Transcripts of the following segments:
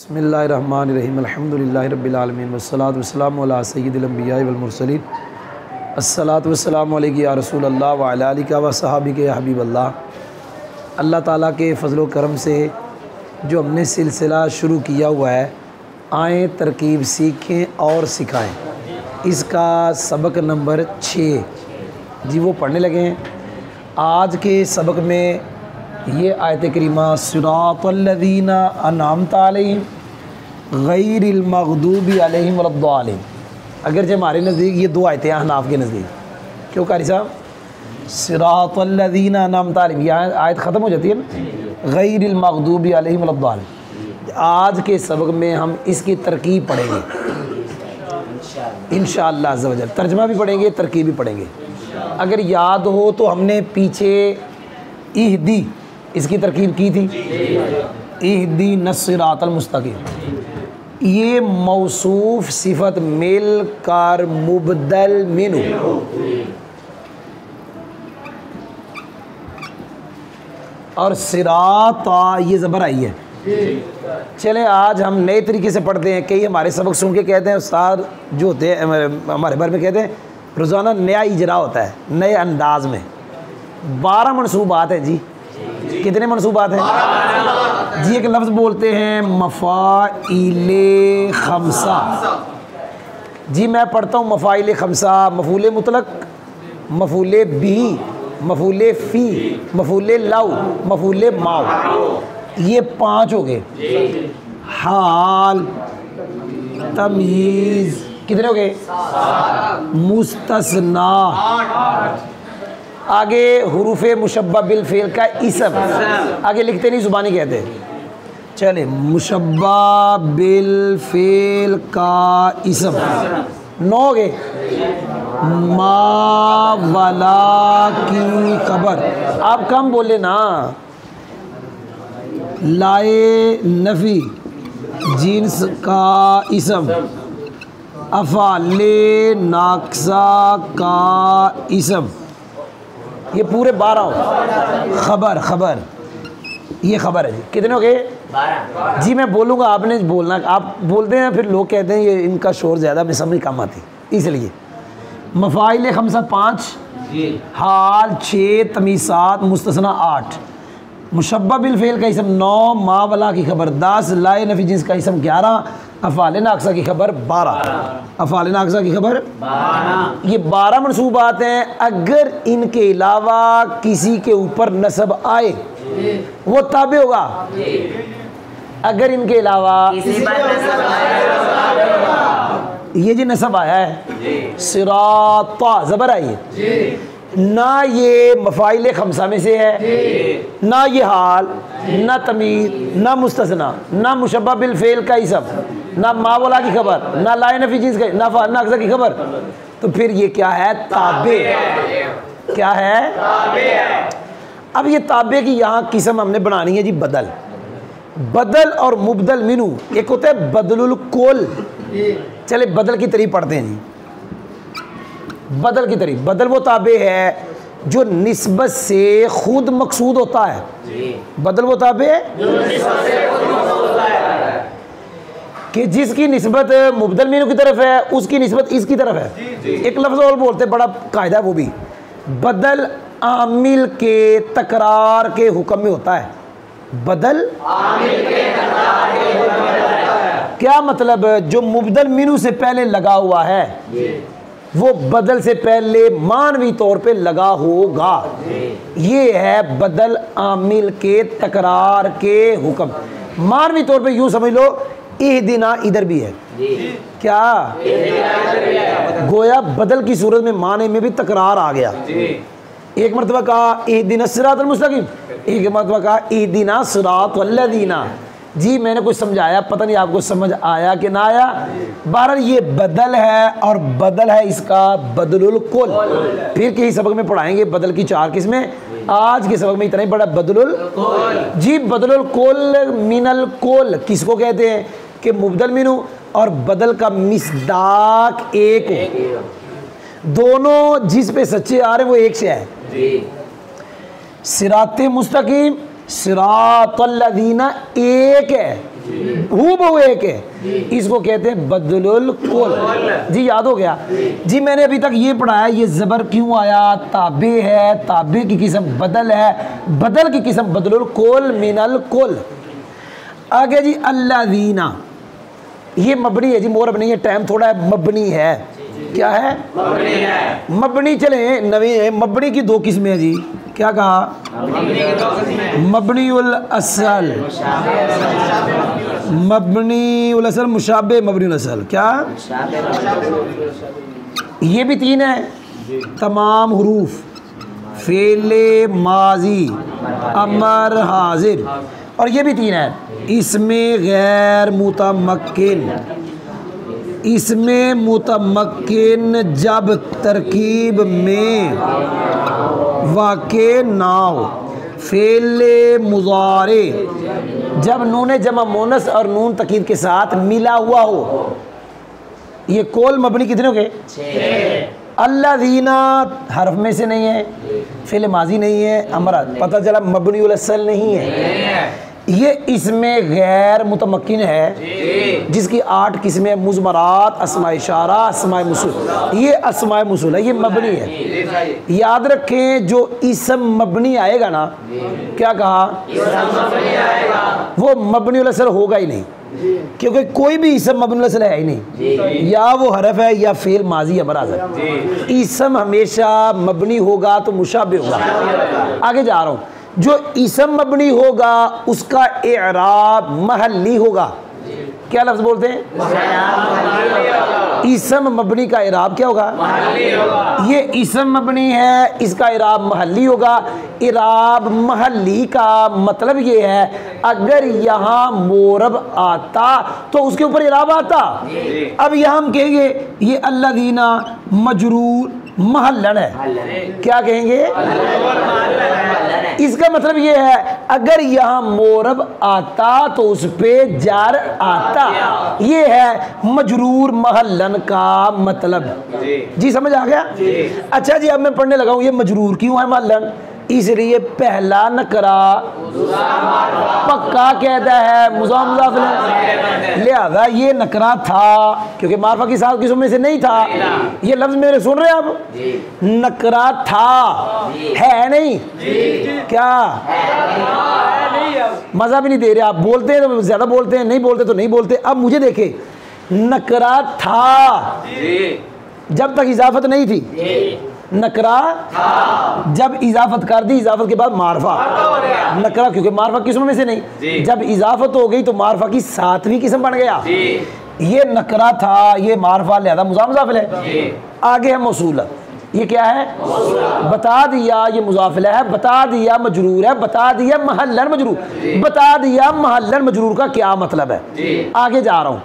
बिस्मिल्लाहिर्रहमानिर्रहीम अल्हम्दुलिल्लाहि रब्बिल आलमीन वस्सलातु वस्सलामु अला सय्यिदिल अंबिया'i वल मुरसलीन अस्सलातु वस्सलामु अलैका या रसूल अल्लाह व अला आलिका व सहाबिका या हबीब अल्लाह। अल्लाह ताला के फ़ज़ल व करम से जो हमने सिलसिला शुरू किया हुआ है, आएँ तरकीब सीखें और सिखाएँ, इसका सबक नंबर 6 जी वो पढ़ने लगे हैं। आज के सबक में ये आयत करीमा सिरातल्लज़ीना अनअमता अलैहिम गैरिल मग़दूबी अलैहिम वलद्दालिन, अगरचे हमारे नज़दीक ये दो आयतें हैं हनाफ के नज़दीक। क्यों कारी साहब? सिरातल्लज़ीना अनअमता अलैहिम, यहाँ आयत ख़त्म हो जाती है ना, गैरिल मग़दूबी अलैहिम वलद्दालिन। आज के सबक में हम इसकी तरकीब पढ़ेंगे इंशाअल्लाह अज़्ज़ा वजल, तर्जमा भी पढ़ेंगे, तरकीब भी पढ़ेंगे। अगर याद हो तो हमने पीछे इहदी इसकी तरकीब की थी, इहदी नस्सिरातल मुस्तकीम। ये मौसूफ सिफत मिल कर मुबदल मिनु, और सिराता ये ज़बर आई है। चले आज हम नए तरीके से पढ़ते हैं। कई हमारे सबक सुन के कहते हैं उस्ताद जो होते हैं हमारे बारे में कहते हैं रोज़ाना नया इजरा होता है नए अंदाज में। 12 मनसूबात हैं जी। कितने मनसूबात हैं जी? एक लफ्ज़ बोलते हैं मफ़ाइले खमसा जी। मैं पढ़ता हूँ मफ़ाइले खमसा, मफ़ूले मुतलक, मफ़ूले बिही, मफ़ूले फ़ी, मफ़ूले लव, मफ़ूले माव, ये 5 हो गए। हाल, तमीज़ कितने हो गए? मुस्तस्ना, आगे हुरूफ़े मुशब्बा बिल फ़ेल का इसम, आगे लिखते नहीं ज़ुबानी कहते। चले मुशब्बा बिल फ़ेल का इसम 9 हो गए। मा वाला की खबर, आप कम बोले ना। लाए नफ़ी जिन्स का इसम, अफ़ाले नाक्सा का इसम, ये पूरे 12 हो। खबर, खबर ये खबर है जी। कितने हो गए? 12 जी। मैं बोलूँगा आपने बोलना, आप बोलते हैं फिर लोग कहते हैं ये इनका शोर ज़्यादा, में समझ कम आती, इसलिए। मफ़ाइल खमसा 5, हाल 6, तमीसात मुस्तस्ना 8, मुशब्बा बिल फ़ेल का इसम 9, मा वाला की खबर 10, लाए नफ़ी जिन्स का इसम 11, अफ़ाले नाक़सा की खबर 12, अफ़ाले नाक़सा की खबर 12। ये 12 मनसूबात हैं। अगर इनके अलावा किसी के ऊपर नस्ब आए वो ताबे होगा। अगर इनके अलावा ये जी नस्ब आया है सिराता ज़बर आई है ना, ये मफ़ाइल खमसा में से है ना, ये हाल ना तमीज़ ना मुस्तस्ना ना मुशब्बा बिल फ़ेल का इसम ना मावला की खबर ना लाए नफ़ी जिन्स का ना नाक़सा की खबर। तो फिर ये क्या है? ताबे। क्या है? ताबे। अब ये ताबे की यहाँ किस्म हमने बनानी है जी बदल। बदल और मुबदल मिनू, एक होता है बदलुल कुल। चले बदल की तरीफ पढ़ते हैं जी। बदल की तरीफ, बदल वो ताबे है जो निस्बत से खुद मकसूद होता है। बदल वो ताबे है कि जिसकी निस्बत मुबदल मीनू की तरफ है, उसकी निस्बत इसकी तरफ है। एक लफ्ज़ और बोलते बड़ा कायदा, वो भी बदल आमिल के तकरार के हुक्म में होता है। बदल आमिल के तकरार के हुक्म में होता है। क्या मतलब? जो मुबदल मीनू से पहले लगा हुआ है वो बदल से पहले मानवी तौर पे लगा होगा। ये है बदल आमिल के तकरार के हुक्म। मानवी तौर पे यूँ समझ लो, इहदिना इधर भी है। क्या? गोया बदल की सूरत में माने में भी तकरार आ गया। एक मरतबा कहा इहदिना सिरातल मुस्तकीम, एक मरतबा कहा इहदिना सिरातल्लज़ीना। जी मैंने कुछ समझाया, पता नहीं आपको समझ आया कि ना आया। बहरहाल ये बदल है और बदल है इसका बदलुल कुल। फिर कई सबक में पढ़ाएंगे बदल की 4 किस्में। आज के सबक में इतना ही बड़ा बदलुल जी। बदलुल कुल मिनल कुल किसको कहते हैं? कि मुबदल मिनू और बदल का मिसदाक एक हो। दोनों जिस पे सच्चे आ रहे वो एक से है। सिराते मुस्तकीम सिरातल्लज़ीना एक है, हू बहु एक है, इसको कहते हैं बदलुल कुल। जी याद हो गया जी। मैंने अभी तक ये पढ़ाया ये ज़बर क्यों आया, ताबे है, ताबे की किस्म बदल है, बदल की किस्म बदलुल कुल मिनल कुल। आगे जी अल्लाज़ीना, ये मबनी है जी, मोरब नहीं है, टाइम थोड़ा है, मबनी है। क्या है? मबनी है। मबनी चले नवी है। मबनी की दो किस्में हैं जी। क्या कहा? मबनी उल असल, मबनी उल असल, मुशाबे मबनी उल असल। क्या ये भी तीन है? तमाम हुरूफ, फेले माजी, अमर हाजिर, और ये भी तीन है। इसमें गैर मुतमक्किन, इसमें मुतमक्किन जब तरकीब में वाक़े ना हो, फेले मुज़ारे जब नून जमा मोनस और नून तकीद के साथ मिला हुआ हो। ये कोल मबनी कितने हो गए? 6। अल्लाज़ीना हर्फ में से नहीं है, फेले माजी नहीं है, अमरा पता चला मबनी उल असल नहीं है। ये इसमें गैर मुतमक्किन है जिसकी 8 किस्में, मुज़मरात, अस्माए इशारा, अस्माए मुसूल। ये अस्माए मुसूल है, ये मबनी है। याद रखें जो इसम मबनी आएगा ना, क्या कहा? वो मबनी उल असल होगा ही नहीं, क्योंकि कोई भी इसम मबनी उल असल है ही नहीं। या वो हरफ है या फेल माजी या मराज है। इसम हमेशा मबनी होगा तो मुशाबे होगा। आगे जा रहा हूँ। जो इसम मबनी होगा उसका इराब महल्ली होगा। क्या लफ्ज़ बोलते हैं? इसम मबनी का इराब क्या होगा? महल्ली होगा। ये इसम मबनी है, इसका इराब महल्ली होगा। इराब महल्ली का मतलब ये है अगर यहाँ मोरब आता तो उसके ऊपर इराब आता। अब यहाँ हम कहेंगे ये अल्लाज़ीना मजरूर महल्लन है। क्या कहेंगे? इसका मतलब ये है अगर यहाँ मोरब आता तो उस पे जार आता। ये है मजरूर महल्लन का मतलब। जी समझ आ गया? अच्छा जी, अब मैं पढ़ने लगा हूँ ये मजरूर क्यों है महल्लन। इसलिए पहला नकरा पक्का कहता है मुज़ाफ मुज़ाफ इलैह, लिहाजा ये नकरा था क्योंकि मारफा की साथ किस्म में से नहीं था। ये लफ्ज़ मेरे सुन रहे हैं आप? नकरा था, है नहीं? क्या मज़ा भी नहीं दे रहे आप? बोलते हैं तो ज़्यादा बोलते हैं, नहीं बोलते तो नहीं बोलते। अब मुझे देखे, नकरा था जब तक इजाफत नहीं थी, नकरा जब इजाफत कर दी, इजाफत के बाद मारफा नकरा, क्योंकि मारफा किस्म में से नहीं। जब इजाफत हो गई तो मारफा की 7वीं किस्म बन गया। ये नकरा था, ये मारफा, लिहाजा मुज़ाफ मुज़ाफ इलैह। आगे है मौसूल। ये क्या है? बता दिया ये मुज़ाफ इलैह है, बता दिया मजरूर है, बता दिया महल्लन मजरूर, बता दिया महल्लन मजरूर का क्या मतलब है। आगे जा रहा हूँ।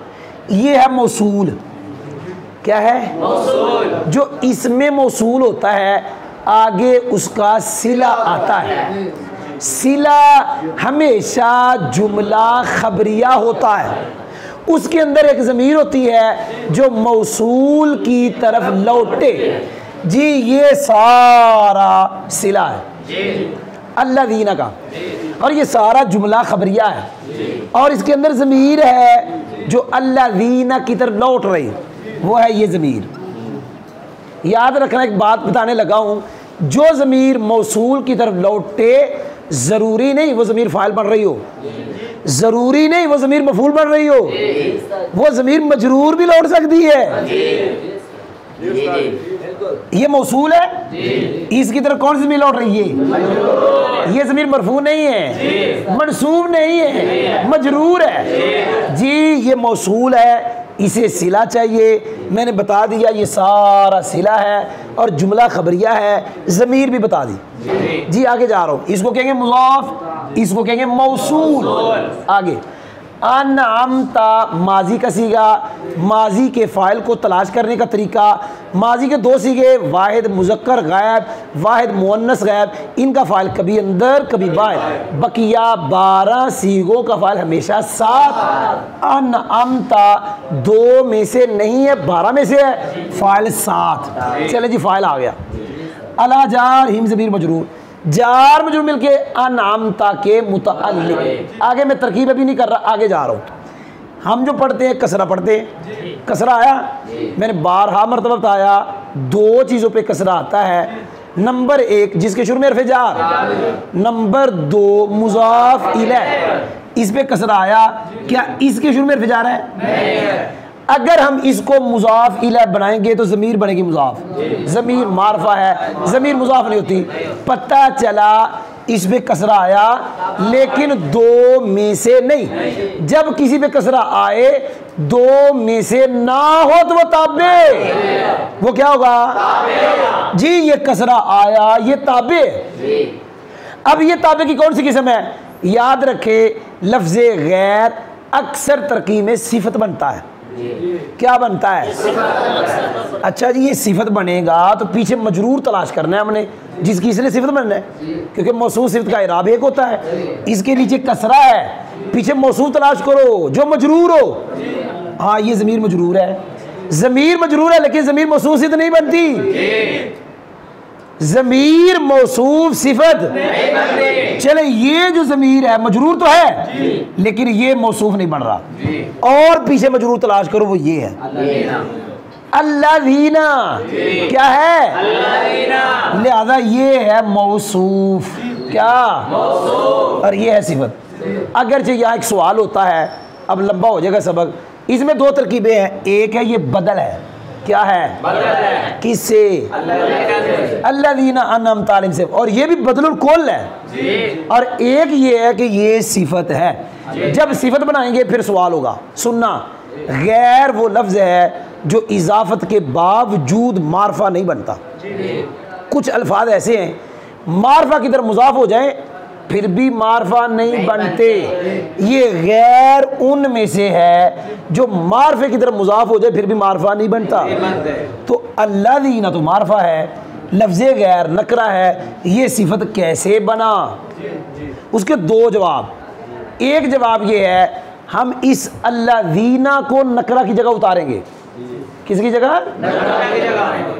ये है मौसूल। क्या है? मौसूल। जो इसमें मौसूल होता है आगे उसका सिला आता है। सिला हमेशा जुमला खबरिया होता है, उसके अंदर एक ज़मीर होती है जो मौसूल की तरफ लौटे। जी ये सारा सिला है अल्लाज़ीना का, और ये सारा जुमला खबरिया है, और इसके अंदर ज़मीर है जो अल्लाज़ीना की तरफ लौट रही, वो है ये ज़मीर। याद रखना, एक बात बताने लगा हूँ, जो ज़मीर मौसूल की तरफ लौटे ज़रूरी नहीं वो ज़मीर फ़ाइल बन रही हो, ज़रूरी नहीं वो ज़मीर मफ़ूल बन रही हो, वो ज़मीर मजरूर भी लौट सकती है। ये मौसूल है, इसकी तरफ कौन सी ज़मीर लौट रही है? ये ज़मीर मरफू नहीं है, मनसूब नहीं है, मजरूर है। जी ये मौसूल है, इसे सिला चाहिए। मैंने बता दिया ये सारा सिला है और जुमला खबरिया है, ज़मीर भी बता दी। जी आगे जा रहा हूँ। इसको कहेंगे मुज़ाफ, इसको कहेंगे मौसूल। आगे अनअमता माजी का सीगा, माजी के फ़ाइल को तलाश करने का तरीका। माजी के 2 सीगे, वाहिद मुज़क्कर गायब, वाहिद मुअन्नस गायब। इनका फ़ाइल कभी अंदर कभी बाहर। बकिया 12 सीगों का फ़ाइल हमेशा 7। अनअमता 2 में से नहीं है, 12 में से है, फ़ाइल 7। चले जी फ़ाइल आ गया। अला जार हिम ज़मीर मजरूर, जार मजरूर मिलके अनअमता के मुतअल्लिक़। आगे मैं तरकीब अभी नहीं कर रहा, आगे जा रहा हूँ। हम जो पढ़ते हैं कसरा पढ़ते हैं, कसरा आया, मैंने बारहा मरतबा बताया, दो चीज़ों पे कसरा आता है। नंबर एक जिसके शुरू में हर्फ जार, नंबर दो मुज़ाफ इलैह, इस पे कसरा आया। क्या इसके शुरू में हर्फ जार है? नहीं। अगर हम इसको मुज़ाफ इलैह बनाएंगे तो ज़मीर बनेगी मुज़ाफ, ज़मीर मारफा है, ज़मीर मुज़ाफ नहीं होती। पता चला इस पे कसरा आया लेकिन दो में से नहीं। जब किसी पे कसरा आए दो में से ना हो तो वो ताबे, वो क्या होगा जी? ये कसरा आया, ये ताबे। अब ये ताबे की कौन सी किस्म है? याद रखे लफ्ज़े गैर अक्सर तरकीब में सिफत बनता है। क्या बनता है? अच्छा जी, ये सिफत बनेगा तो पीछे मजरूर तलाश करना है हमने, जिसकी इसलिए सिफत बनना है, क्योंकि मौसूफ सिफत का इराब एक होता है। इसके नीचे कसरा है, पीछे मौसूफ तलाश करो जो मजरूर हो। हाँ, ये ज़मीर मजरूर है, ज़मीर मजरूर है, लेकिन ज़मीर मौसूफ सिफत नहीं बनती। ज़मीर मौसूफ सिफत नहीं बनती। चले, ये जो ज़मीर है मजरूर तो है लेकिन ये मौसूफ नहीं बन रहा, और पीछे मजरूर तलाश करो, वो ये है अल्लाज़ीना। क्या है? लिहाजा ये है मौसूफ, क्या मौसूफ, और ये है सिफत। अगरचे यहाँ एक सवाल होता है, अब लंबा हो जाएगा सबक। इसमें दो तरकीबें हैं, एक है ये बदल है। क्या है? बदल है। किससे? अल्लाज़ीना अनअमता अलैहिम से, और ये भी बदलुल कुल है जी। और एक ये है कि ये सिफत है। जब सिफत बनाएंगे फिर सवाल होगा। सुनना, गैर वो लफ्ज़ है जो इजाफत के बावजूद मारफा नहीं बनता। कुछ अल्फाज ऐसे हैं मारफा की तरफ मुज़ाफ हो जाए फिर भी मारफा नहीं बनते। ये गैर उन में से है जो मारफे की तरफ मुज़ाफ हो जाए फिर भी मारफा नहीं बनता। तो अल्लाज़ीना तो मारफा है, लफ्ज़े गैर नकरा है, ये सिफत कैसे बना? उसके दो जवाब। एक जवाब ये है, हम इस अल्लाज़ीना को नकरा की जगह उतारेंगे। किसकी जगह?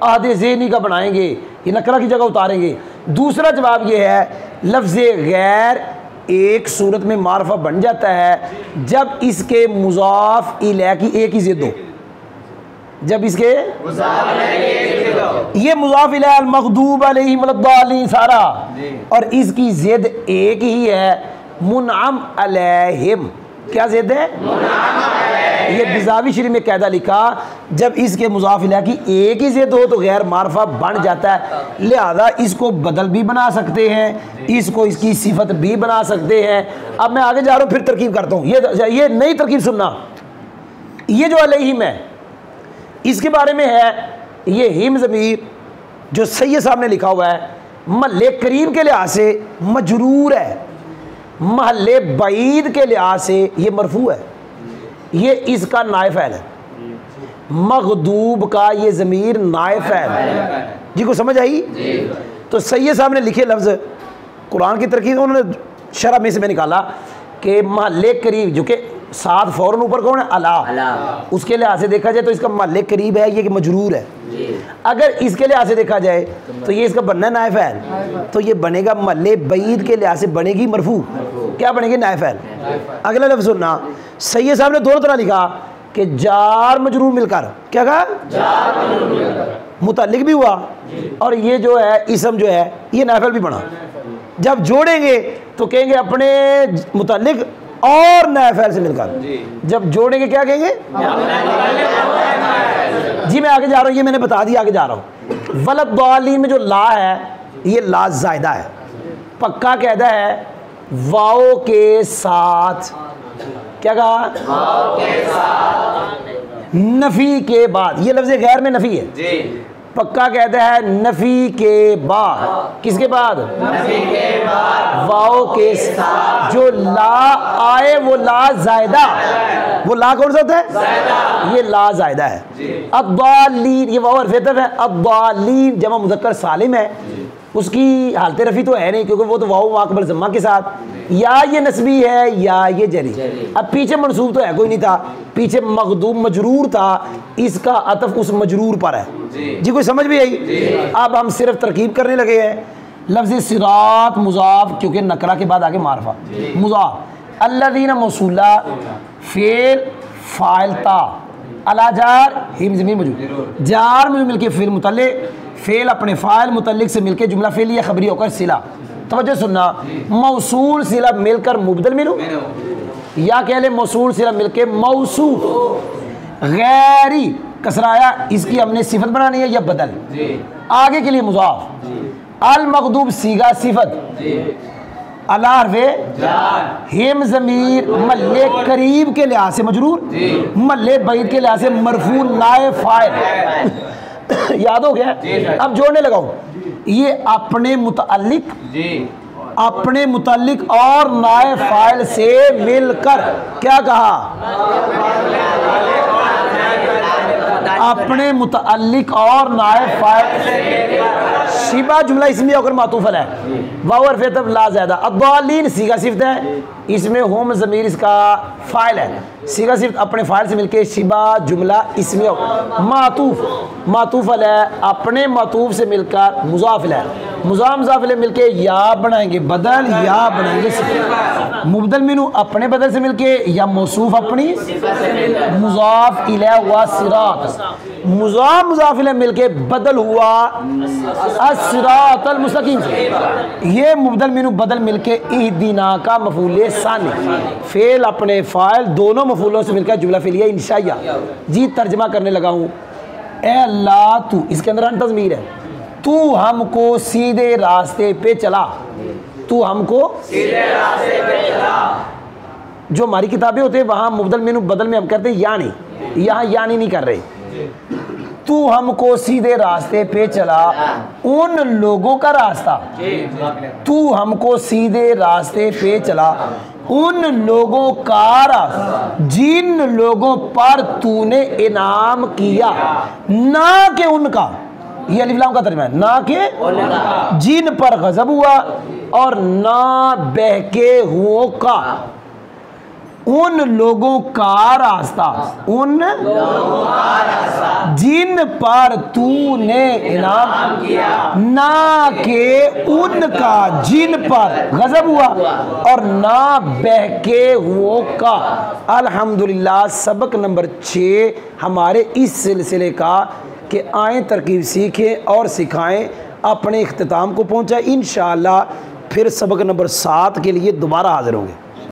आधे ज़ेनी का बनाएंगे, ये नकरा की जगह उतारेंगे। दूसरा जवाब ये है, लफ्ज़े गैर एक सूरत में मारफा बन जाता है जब इसके मुज़ाफ इलैह की एक ही ज़िद हो। जब इसके ये मुज़ाफ इलैह अल मग़दूब अलैहिम वलद्दालीन सारा, और इसकी ज़िद एक ही है मुनअम अलैहिम। क्या ज़िद है? ये बिज़ावी शरीफ में कायदा लिखा, जब इसके मुज़ाफ इलैह की एक ही ज़िद हो तो गैर मारफा बन जाता है। लिहाजा इसको बदल भी बना सकते हैं, इसको इसकी सिफत भी बना सकते हैं। अब मैं आगे जा रहा हूँ, फिर तरकीब करता हूँ। ये नई तरकीब सुनना। ये जो अलैहिम है इसके बारे में है, ये हिम ज़मीर जो सैयद साहब ने लिखा हुआ है महल्ले करीब के लिहाज से मजरूर है, महल्ले बईद के लिहाज से ये मरफू है। ये इसका नाइब फ़ैल है, मग़दूब का ये ज़मीर नाइब फ़ैल है। जी को समझ आई? तो सैयद साहब ने लिखे लफ्ज़ कुरान की तरकीब, उन्होंने शरह में से मैं निकाला कि महल्ले करीब, जो कि साथ फ़ौरन ऊपर कौन है? अला। उसके लिहाज से देखा जाए तो इसका महल्ले करीब है, ये कि मजरूर है। अगर इसके लिहाज से देखा जाए तो ये इसका बनना है नाइब फ़ैल, तो ये बनेगा महल्ले बईद के लिहाज से बनेगी मरफू। क्या बनेगी? नाइब फ़ैल। अगला लफ्ज़ सुनना, सैयद साहब ने दोनों तरह लिखा कि जार मजरूर मिलकर, क्या कहा? जार मजरूर मिलकर मुतल्लिक भी हुआ, और ये जो है इसम जो है ये नाइब फ़ैल भी बना। जब जोड़ेंगे तो कहेंगे अपने मुतल्लिक और नाइब फ़ैल से मिलकर। जब जोड़ेंगे क्या कहेंगे? जी मैं आगे जा रहा हूँ, ये मैंने बता दिया, आगे जा रहा हूँ। वलद्दालीन में जो ला है ये ला ज़ायदा है, पक्का कहता है वाओ के साथ। क्या कहा? वाओ के साथ, नफ़ी के बाद। ये लफ्ज़ गैर में नफ़ी है जी। पक्का कहता है नफ़ी के बाद। किसके बाद? नफ़ी के बाद, वाओ के साथ। जो ला आए वो ला ज़ायदा, वो ला कौन सा होता है? ये ला ज़ायदा है। अद्दालीन, ये वाओ हर्फ़ अतफ़ है। अद्दालीन जमा मुज़क्कर सालिम है, उसकी हालत रफ़ी तो है नहीं क्योंकि वो तो वाओ माक़बल ज़म्मा के साथ, या ये नस्बी है या ये जरी। अब पीछे मनसूब तो है कोई नहीं था, पीछे मग़दूब मजरूर था, इसका अतफ़ उस मजरूर पर है। जी कोई समझ भी आई? अब हम सिर्फ तरकीब करने लगे हैं। लफ्ज़ सिरात मुज़ाफ, क्योंकि नकरा के बाद आगे मारफा मुज़ाफ। अल्लज़ीना मौसूला, फ़ेल फाइलता अला जार हिम ज़मीर मौजूद जार में मिलके फ़िल मुतल्लिक फ़ेल अपने फ़ाइल मुतल्लिक से मिलके जुमला फ़ेलिया खबरी होकर सिला। तवज्जो सुनना, मौसूल सिला मिलकर मुबदल मिनू या कह ले मौसूल सिला मिलके मौसूफ गैरी कसराया इसकी हमने सिफत बनानी है या बदल आगे के लिए मुज़ाफ अल मग़दूब सीगा सिफत अलारवे हेम ज़मीर मल्ले करीब के लिहाज से मजरूर मल्ले बैद के लिहाज से मरफू नाए फाइल याद हो गया। अब जोड़ने लगाऊं ये अपने मुतल्लिक और नाए फाइल से मिलकर क्या कहा अपने मुतअल्लिक और नाए फाइल शिबा जुमला इसमें होकर मातूफ है वावर फेतब ला ज़्यादा अद्दालीन सीगा सिफ्त है इसमें होम ज़मीर इसका फ़ाइल है सीगा सिफ्त अपने फ़ाइल से मिलके शिबा जुमला इसमें मातूफ है अपने मातूफ से मिलकर मुज़ाफ़िल है मुज़ाफ़िल मिलके या बनाएंगे बदल या बनाएंगे सिफ्त मुबदल मिनू अपने बदल से मिलके या मौसूफ अपनी मुज़ाफ़ इलैह हुआ सिरात मुज़ाफ़िल मिलके बदल हुआ अस्सिरातल मुस्तकीम से ये मुबदल मिनू बदल मिलके इहदीना का मफूल सानी फेल अपने फ़ाइल दोनों मफूलों से मिलकर जुमला फ़िलिया इंशाइया। जी तर्जमा करने लगा हूँ ए अल्लाह तू इसके अंदर अन तज़मीर है तू हमको सीधे रास्ते पे चला तू हमको सीधे रास्ते पे चला। जो हमारी किताबें होते हैं वहाँ मुबदल मिनू बदल में हम करते हैं यानी यहाँ यानी नहीं कर रहे तू हमको सीधे रास्ते पे चला उन लोगों का रास्ता तू हमको सीधे रास्ते पे चला उन लोगों का रास्ता जिन लोगों पर तूने इनाम किया ना कि उनका ये अलिफ लाम का तर्जुमा है ना कि जिन पर गज़ब हुआ और ना बहके हुओं का उन लोगों का रास्ता उन लोगों का रास्ता जिन पर तूने इनाम किया ना के उनका जिन पर गज़ब हुआ और ना बहके हुओं का। अल्हम्दुलिल्लाह सबक नंबर 6 हमारे इस सिलसिले का कि आएँ तरकीब सीखें और सिखाएं अपने इख्तिताम को पहुँचा। इंशाअल्लाह फिर सबक नंबर 7 के लिए दोबारा हाज़िर होंगे।